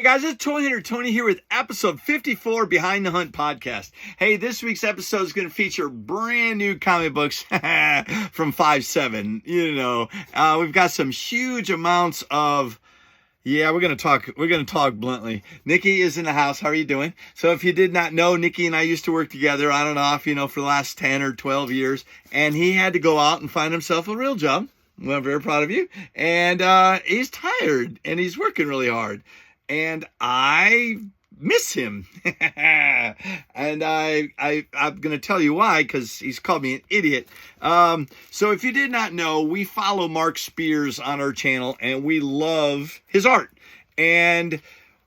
Hey guys, it's Toy Hunter Tony here with episode 54 Behind the Hunt podcast. Hey, this week's episode is going to feature brand new comic books from 5/7. We've got some huge amounts of. Yeah, we're going to talk bluntly. Nikki is in the house. How are you doing? So if you did not know, Nikki and I used to work together on and off, for the last 10 or 12 years. And he had to go out and find himself a real job. Well, I'm very proud of you. And he's tired and he's working really hard. And I miss him. And I'm going to tell you why, because he's called me an idiot. So if you did not know, we follow Mark Spears on our channel, and we love his art. And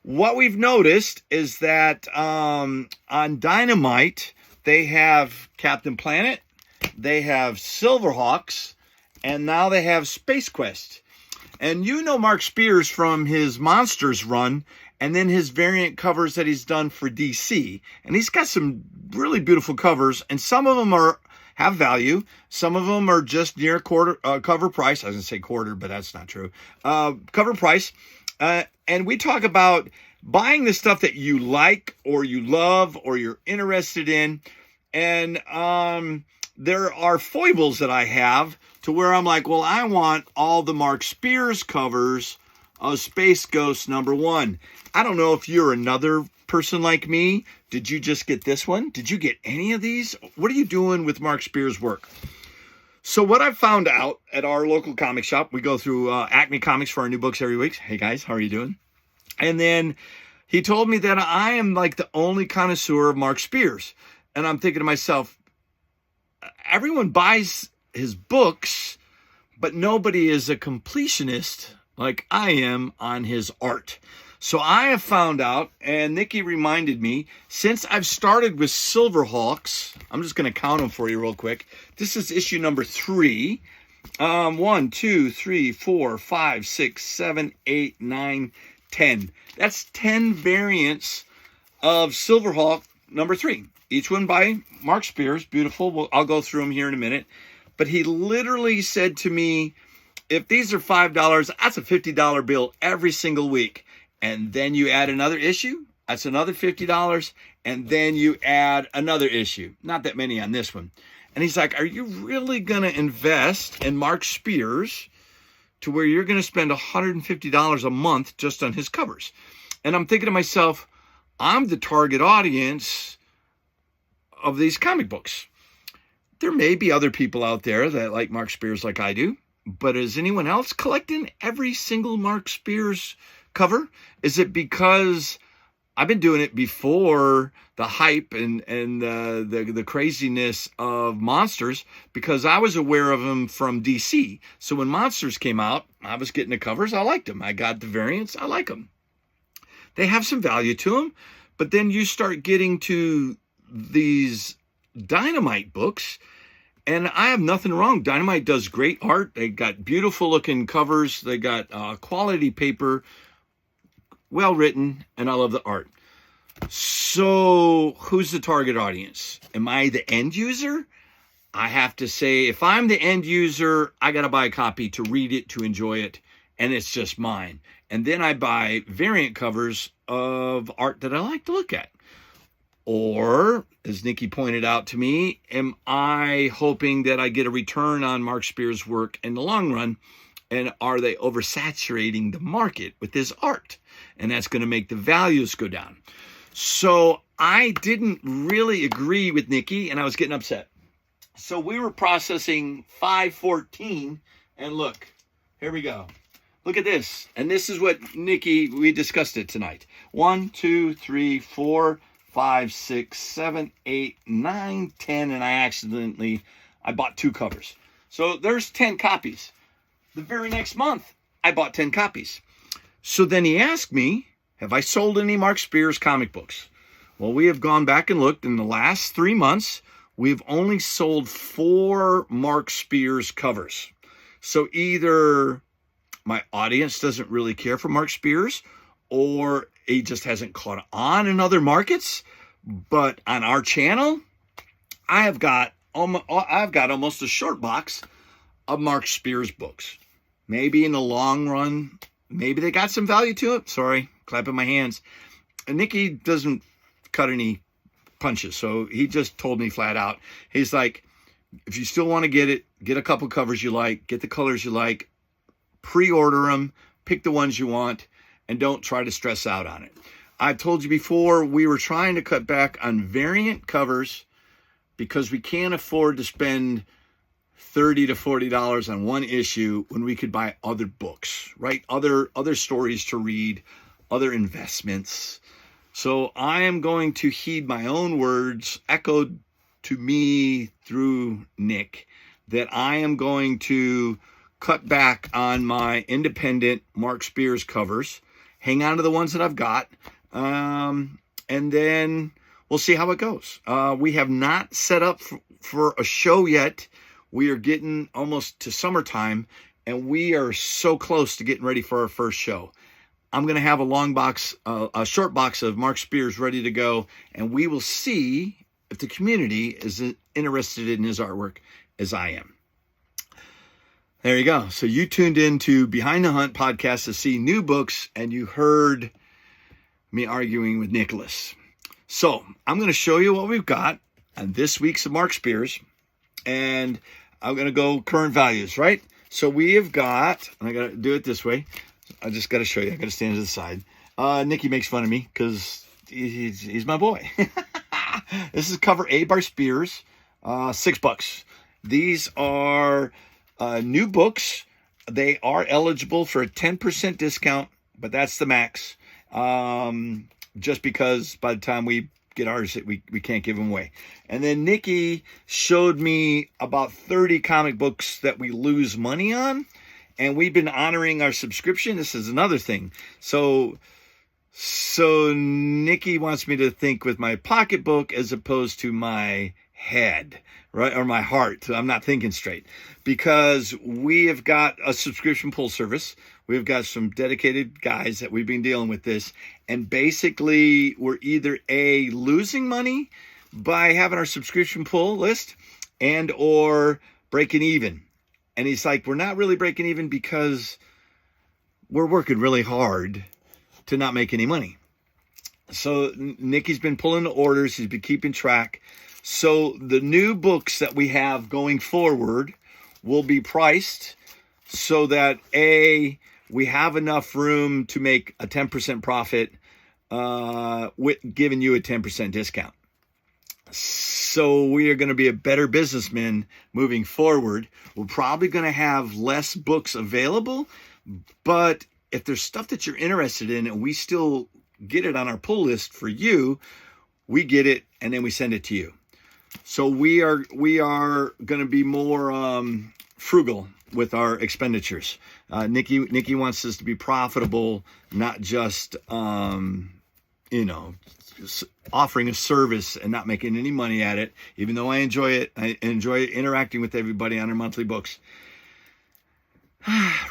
what we've noticed is that on Dynamite, they have Captain Planet, they have Silverhawks, and now they have Space Quest. And you know Mark Spears from his Monsters run and then his variant covers that he's done for DC. And he's got some really beautiful covers, and some of them have value. Some of them are just near cover price. I was going to say quarter, but that's not true. Cover price. And we talk about buying the stuff that you like or you love or you're interested in. And there are foibles that I have to where I'm like, well, I want all the Mark Spears covers of Space Ghost #1. I don't know if you're another person like me. Did you just get this one? Did you get any of these? What are you doing with Mark Spears' work? So what I found out at our local comic shop, we go through Acme Comics for our new books every week. Hey guys, how are you doing? And then he told me that I am like the only connoisseur of Mark Spears. And I'm thinking to myself, everyone buys his books, but nobody is a completionist like I am on his art. So I have found out, and Nikki reminded me, since I've started with Silverhawks, I'm just going to count them for you real quick. This is issue number 3. 1, 2, 3, 4, 5, 6, 7, 8, 9, 10. That's 10 variants of Silverhawk #3. Each one by Mark Spears. Beautiful. I'll go through them here in a minute. But he literally said to me, if these are $5, that's a $50 bill every single week. And then you add another issue, that's another $50. And then you add another issue. Not that many on this one. And he's like, are you really going to invest in Mark Spears to where you're going to spend $150 a month just on his covers? And I'm thinking to myself, I'm the target audience of these comic books. There may be other people out there that like Mark Spears like I do, but is anyone else collecting every single Mark Spears cover? Is it because I've been doing it before the hype and the craziness of Monsters, because I was aware of him from DC. So when Monsters came out, I was getting the covers. I liked them. I got the variants. I like them. They have some value to them, but then you start getting to these Dynamite books, and I have nothing wrong. Dynamite does great art. They got beautiful looking covers. They got quality paper, well written, and I love the art. So who's the target audience? Am I the end user? I have to say, if I'm the end user, I got to buy a copy to read it, to enjoy it, and it's just mine. And then I buy variant covers of art that I like to look at. Or, as Nikki pointed out to me, am I hoping that I get a return on Mark Spears' work in the long run? And are they oversaturating the market with his art? And that's going to make the values go down. So I didn't really agree with Nikki, and I was getting upset. So we were processing 514, and look, here we go. Look at this. And this is what Nikki, we discussed it tonight. 1, 2, 3, 4, 5, 6, 7, 8, 9, 10, and I bought 2 covers. So there's 10 copies. The very next month, I bought 10 copies. So then he asked me, have I sold any Mark Spears comic books? Well, we have gone back and looked. In the last 3 months, we've only sold 4 Mark Spears covers. So either my audience doesn't really care for Mark Spears, or he just hasn't caught on in other markets. But on our channel, I've got almost a short box of Mark Spears books. Maybe in the long run, maybe they got some value to it. Sorry, clapping my hands. And Nicky doesn't cut any punches, so he just told me flat out. He's like, if you still want to get it, get a couple covers you like, get the colors you like, pre-order them, pick the ones you want, and don't try to stress out on it. I've told you before, we were trying to cut back on variant covers because we can't afford to spend $30 to $40 on one issue when we could buy other books, right? Other stories to read, other investments. So I am going to heed my own words, echoed to me through Nick, that I am going to cut back on my independent Mark Spears covers, hang on to the ones that I've got, and then we'll see how it goes. We have not set up for a show yet. We are getting almost to summertime, and we are so close to getting ready for our first show. I'm going to have a short box of Mark Spears ready to go, and we will see if the community is interested in his artwork as I am. There you go. So you tuned into Behind the Hunt podcast to see new books, and you heard me arguing with Nicholas. So I'm going to show you what we've got on this week's of Mark Spears, and I'm going to go current values, right? So we have got, and I got to do it this way. I just got to show you. I got to stand to the side. Nicky makes fun of me because he's my boy. This is cover A by Spears, $6. These are new books. They are eligible for a 10% discount, but that's the max. Just because by the time we get ours, we can't give them away. And then Nicky showed me about 30 comic books that we lose money on. And we've been honoring our subscription. This is another thing. So Nicky wants me to think with my pocketbook as opposed to my head, right? Or my heart. I'm not thinking straight because we have got a subscription pull service. We've got some dedicated guys that we've been dealing with this. And basically we're either A, losing money by having our subscription pull list and or breaking even. And he's like, we're not really breaking even because we're working really hard to not make any money. So Nicky's been pulling the orders. He's been keeping track. So the new books that we have going forward will be priced so that A, we have enough room to make a 10% profit with giving you a 10% discount. So we are going to be a better businessman moving forward. We're probably going to have less books available, but if there's stuff that you're interested in and we still get it on our pull list for you, we get it and then we send it to you. So we are going to be more frugal with our expenditures. Nicky wants us to be profitable, not just offering a service and not making any money at it, even though I enjoy it. I enjoy interacting with everybody on our monthly books.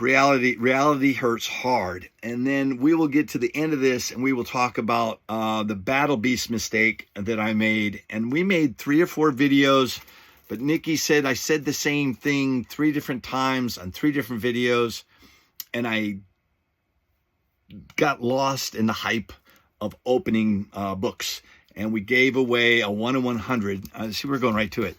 Reality hurts hard. And then we will get to the end of this and we will talk about the Battle Beast mistake that I made. And we made 3 or 4 videos, but Nicky said I said the same thing 3 different times on 3 different videos. And I got lost in the hype of opening books, and we gave away a 1 in 100. See, we're going right to it.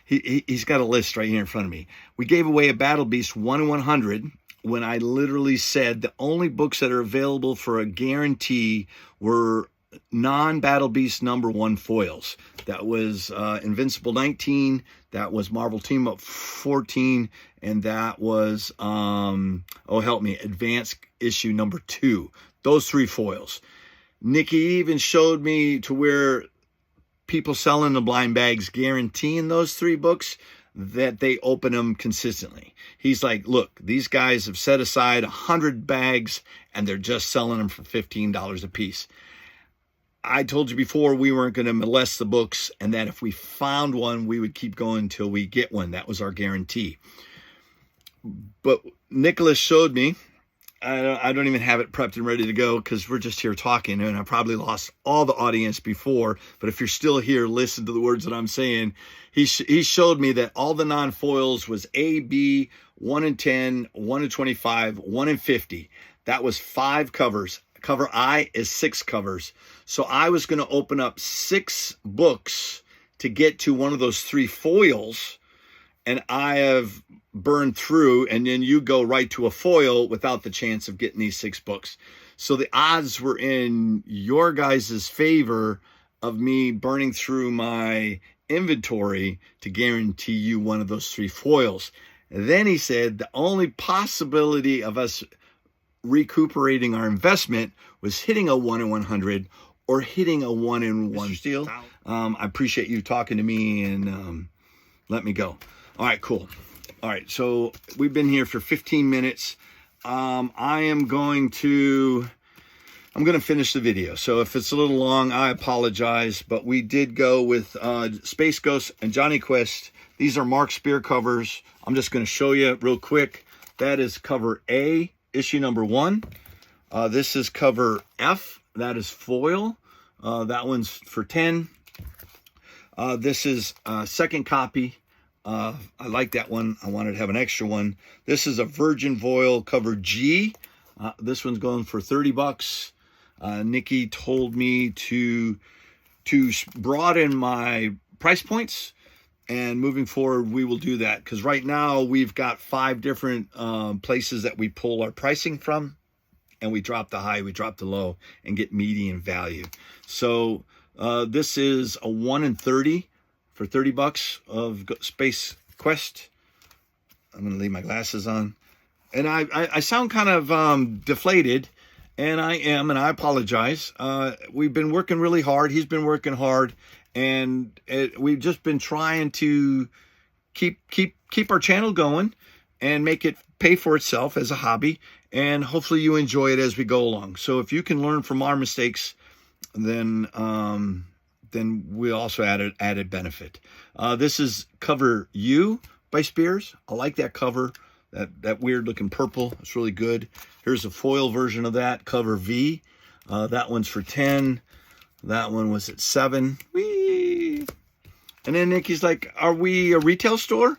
He's got a list right here in front of me. We gave away a Battle Beast 1 in 100 when I literally said the only books that are available for a guarantee were non-Battle Beast number 1 foils. That was Invincible 19, that was Marvel Team Up 14, and that was Advanced Issue number 2. Those 3 foils. Nicky even showed me to where people selling the blind bags guaranteeing those 3 books that they open them consistently. He's like, look, these guys have set aside 100 bags and they're just selling them for $15 a piece. I told you before we weren't going to molest the books and that if we found one, we would keep going until we get one. That was our guarantee. But Nicholas showed me, I don't even have it prepped and ready to go because we're just here talking, and I probably lost all the audience before. But if you're still here, listen to the words that I'm saying. He showed me that all the non-foils was A, B, 1 in 10, 1 in 25, 1 in 50. That was 5 covers. Cover I is 6 covers. So I was going to open up 6 books to get to one of those 3 foils. And I have burned through, and then you go right to a foil without the chance of getting these 6 books. So the odds were in your guys' favor of me burning through my inventory to guarantee you one of those 3 foils. And then he said the only possibility of us recuperating our investment was hitting a 1 in 100 or hitting a 1 in 1 steal. I appreciate you talking to me and let me go. All right, cool. All right, so we've been here for 15 minutes. I'm going to finish the video. So if it's a little long, I apologize. But we did go with Space Ghost and Johnny Quest. These are Mark Spear covers. I'm just going to show you real quick. That is cover A, issue number 1. This is cover F. That is foil. That one's for 10. This is second copy. I like that one. I wanted to have an extra one. This is a Virgin Voil cover G. This one's going for $30. Nikki told me to broaden my price points, and moving forward we will do that, because right now we've got 5 different places that we pull our pricing from, and we drop the high, we drop the low, and get median value. So this is a 1 in 30 for $30 of Space Quest. I'm going to leave my glasses on. And I sound kind of deflated, and I am, and I apologize. We've been working really hard. He's been working hard, and we've just been trying to keep our channel going and make it pay for itself as a hobby, and hopefully you enjoy it as we go along. So if you can learn from our mistakes, then we also added benefit. This is cover U by Spears. I like that cover, that weird looking purple. It's really good. Here's a foil version of that, cover V. That one's for 10. That one was at 7. Whee! And then Nikki's like, are we a retail store?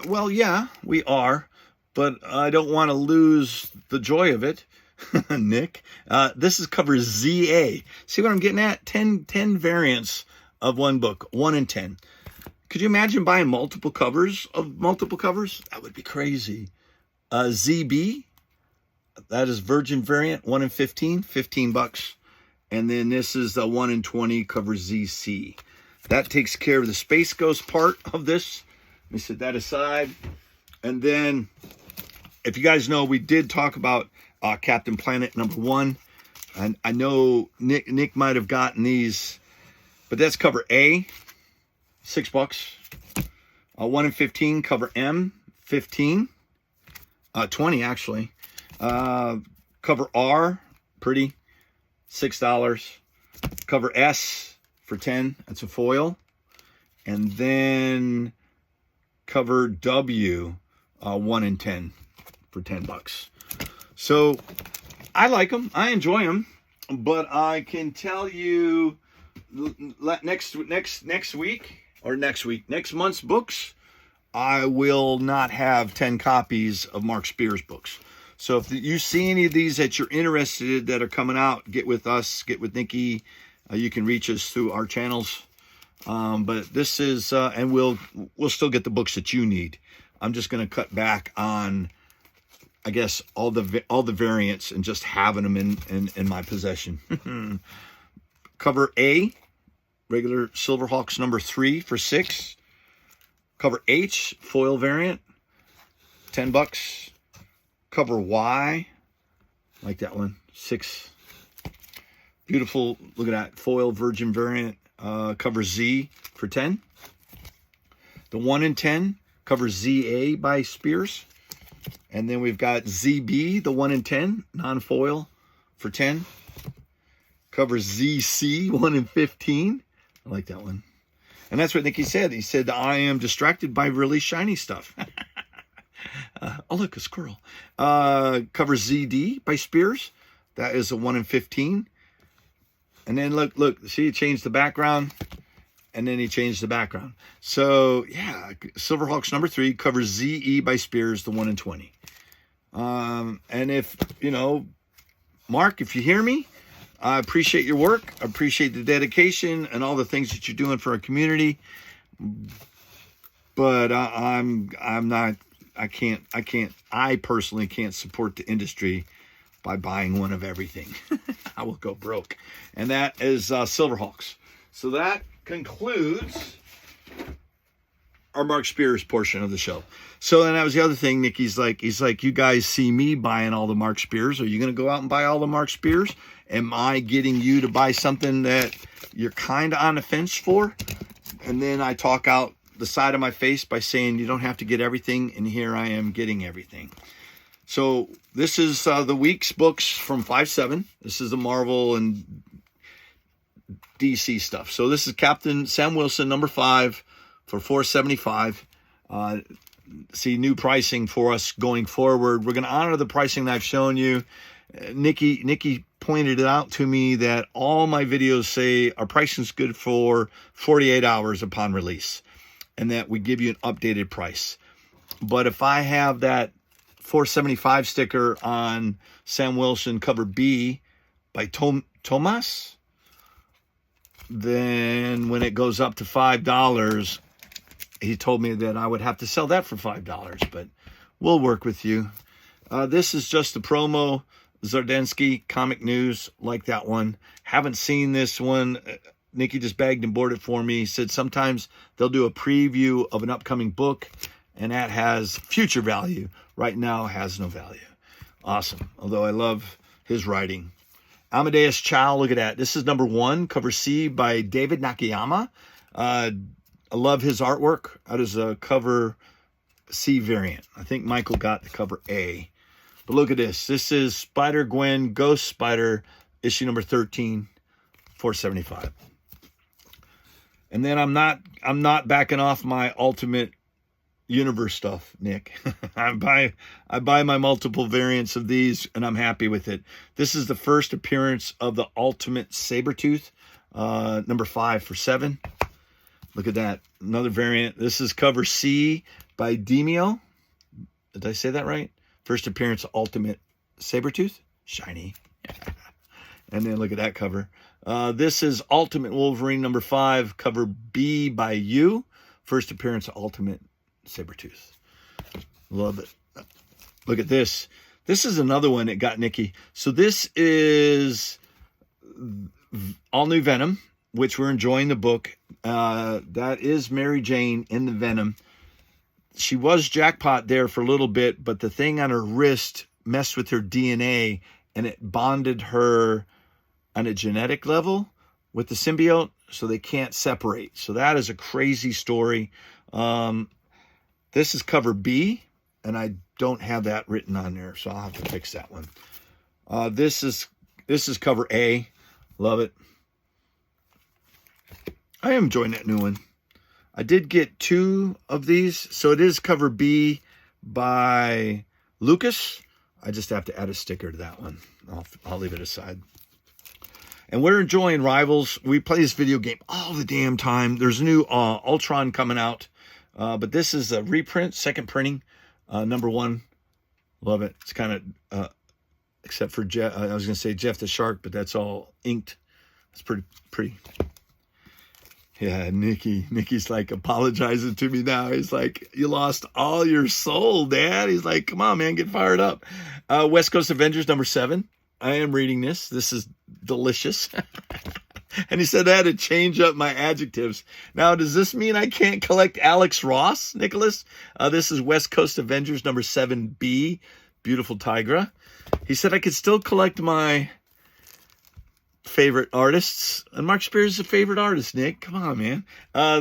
Well, yeah, we are, but I don't want to lose the joy of it. Nick, this is cover ZA. See what I'm getting at? 10 variants of one book, 1 in 10. Could you imagine buying multiple covers of multiple covers? That would be crazy. ZB, that is Virgin variant, 1 in 15, $15. And then this is the 1 in 20 cover ZC. That takes care of the Space Ghost part of this. Let me set that aside. And then, if you guys know, we did talk about Captain Planet number 1. And I know Nick might have gotten these, but that's cover A, $6. 1 in 15, cover M, 15. 20 actually. Cover R, pretty, $6. Cover S for 10. That's a foil. And then cover W, 1 in 10 for $10. So I like them. I enjoy them. But I can tell you next month's books, I will not have 10 copies of Mark Spears books. So if you see any of these that you're interested in that are coming out, get with us, get with Nikki. You can reach us through our channels. But this is, and we'll still get the books that you need. I'm just going to cut back on, I guess, all the variants and just having them in my possession. Cover A, regular Silverhawks number 3 for 6. Cover H, foil variant, $10. Cover Y, like that one, 6. Beautiful, look at that, foil Virgin variant. Cover Z for 10. The 1 in 10, cover ZA by Spears. And then we've got ZB, the 1 in 10, non-foil for 10. Cover ZC, 1 in 15. I like that one. And that's what Nikki said. He said, I am distracted by really shiny stuff. Oh, look, a squirrel. Cover ZD by Spears. That is a 1 in 15. And then look, see, he changed the background. And then he changed the background. So, yeah, Silverhawks number 3, cover ZE by Spears, the 1 in 20. And if, Mark, if you hear me, I appreciate your work. I appreciate the dedication and all the things that you're doing for our community. But I personally can't support the industry by buying one of everything. I will go broke. And that is Silverhawks. So that concludes our Mark Spears portion of the show. So then that was the other thing. Nikki's like, you guys see me buying all the Mark Spears. Are you going to go out and buy all the Mark Spears? Am I getting you to buy something that you're kind of on the fence for? And then I talk out the side of my face by saying you don't have to get everything. And here I am getting everything. So this is the week's books from 5/7. This is the Marvel and DC stuff. So this is Captain Sam Wilson, number 5 for $4.75. See new pricing for us going forward. We're going to honor the pricing that I've shown you. Nikki pointed it out to me that all my videos say our pricing is good for 48 hours upon release, and that we give you an updated price. But if I have that $4.75 sticker on Sam Wilson cover B by Tomas, then when it goes up to $5, he told me that I would have to sell that for $5, but we'll work with you. This is just a promo. Zardensky Comic News, like that one. Haven't seen this one. Nikki just bagged and boarded it for me. He said sometimes they'll do a preview of an upcoming book, and that has future value. Right now has no value. Awesome. Although I love his writing. Amadeus Chow, look at that. This is number 1, cover C by David Nakayama. I love his artwork. That is a cover C variant. I think Michael got the cover A. But look at this. This is Spider-Gwen Ghost Spider, issue number 13, $4.75. And then I'm not backing off my Ultimate Universe stuff, Nick. I buy my multiple variants of these, and I'm happy with it. This is the first appearance of the Ultimate Sabretooth, number 5 for $7. Look at that. Another variant. This is cover C by Demio. Did I say that right? First appearance of Ultimate Sabretooth. Shiny. And then look at that cover. This is Ultimate Wolverine number 5, cover B by you. First appearance of Ultimate Sabretooth. Love it. Look at this. This is another one that got Nikki. So this is all new Venom, which we're enjoying the book. That is Mary Jane in the Venom. She was Jackpot there for a little bit, but the thing on her wrist messed with her DNA, and it bonded her on a genetic level with the symbiote, so they can't separate. So that is a crazy story. This is cover B, and I don't have that written on there, so I'll have to fix that one. This is cover A. Love it. I am enjoying that new one. I did get 2 of these, so it is cover B by Lucas. I just have to add a sticker to that one. I'll leave it aside. And we're enjoying Rivals. We play this video game all the damn time. There's a new Ultron coming out. But this is a reprint, second printing, number 1. Love it. It's kind of, except for Jeff, I was going to say Jeff the Shark, but that's all inked. It's pretty. Yeah, Nikki's like apologizing to me now. He's like, you lost all your soul, Dad. He's like, come on, man, get fired up. West Coast Avengers number 7. I am reading this. This is delicious. And he said I had to change up my adjectives. Now, does this mean I can't collect Alex Ross, Nicholas? This is West Coast Avengers number 7B, Beautiful Tigra. He said I could still collect my favorite artists. And Mark Spears is a favorite artist, Nick. Come on, man.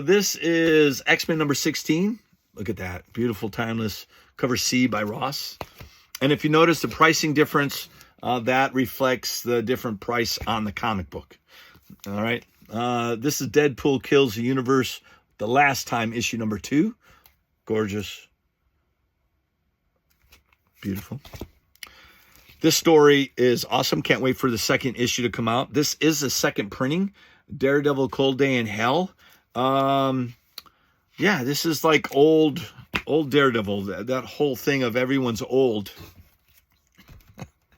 This is X-Men number 16. Look at that. Beautiful, timeless. Cover C by Ross. And if you notice the pricing difference, that reflects the different price on the comic book. All right. This is Deadpool Kills the Universe, The Last Time, issue number 2. Gorgeous. Beautiful. This story is awesome. Can't wait for the second issue to come out. This is the second printing. Daredevil Cold Day in Hell. Yeah, this is like old Daredevil. That whole thing of everyone's old.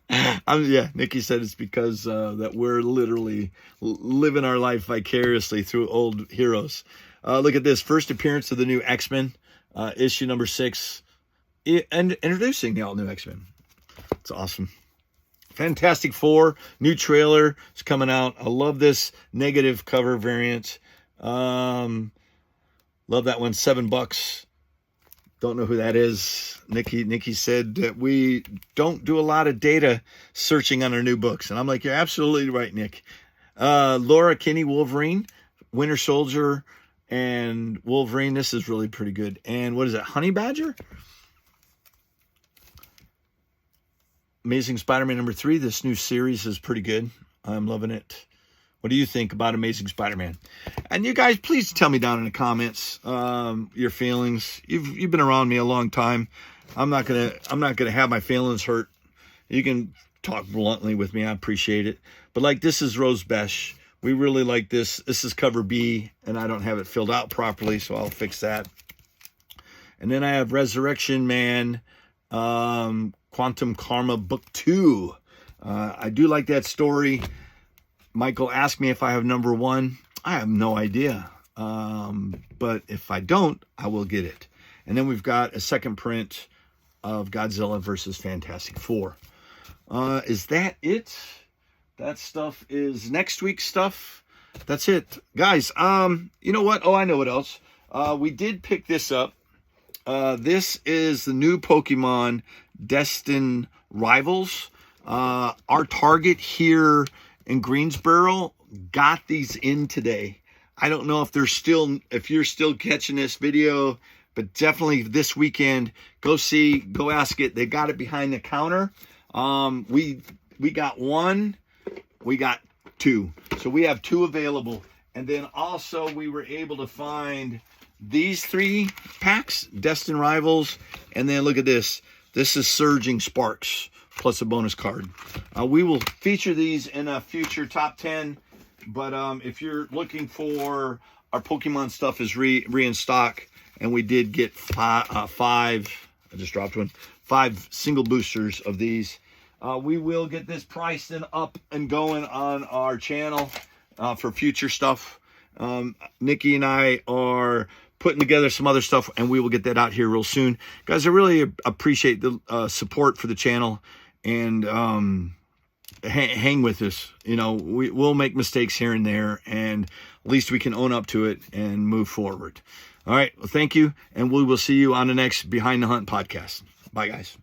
Yeah, Nikki said it's because that we're literally living our life vicariously through old heroes. Look at this. First appearance of the new X-Men, issue number 6, and introducing the all-new X-Men. It's awesome. Fantastic Four, new trailer is coming out. I love this negative cover variant. Love that one, $7. Don't know who that is. Nikki said that we don't do a lot of data searching on our new books. And I'm like, you're absolutely right, Nick. Laura Kinney, Wolverine, Winter Soldier, and Wolverine. This is really pretty good. And what is it, Honey Badger? Amazing Spider-Man number 3. This new series is pretty good. I'm loving it. What do you think about Amazing Spider-Man? And you guys, please tell me down in the comments your feelings. You've been around me a long time. I'm not gonna have my feelings hurt. You can talk bluntly with me. I appreciate it. But like, this is Rose Besh. We really like this. This is cover B, and I don't have it filled out properly, so I'll fix that. And then I have Resurrection Man, Quantum Karma Book 2. I do like that story. Michael asked me if I have number 1. I have no idea. But if I don't, I will get it. And then we've got a second print of Godzilla versus Fantastic Four. Is that it? That stuff is next week's stuff. That's it. Guys, you know what? Oh, I know what else. We did pick this up. This is the new Pokemon Destined Rivals. Our Target here in Greensboro got these in today. I don't know if you're still catching this video, but definitely this weekend, go ask it. They got it behind the counter. We got 1, we got 2. So we have 2 available. And then also we were able to find these 3 packs, Destined Rivals. And then look at this. This is Surging Sparks, plus a bonus card. We will feature these in a future top 10, but if you're looking for our Pokemon stuff is in stock, and we did get 5, I just dropped one, 5 single boosters of these. We will get this priced and up and going on our channel for future stuff. Nikki and I are putting together some other stuff, and we will get that out here real soon. Guys, I really appreciate the support for the channel. And hang with us. You know, we'll make mistakes here and there, and at least we can own up to it and move forward. All right. Well, thank you, and we will see you on the next Behind the Hunt podcast. Bye, guys.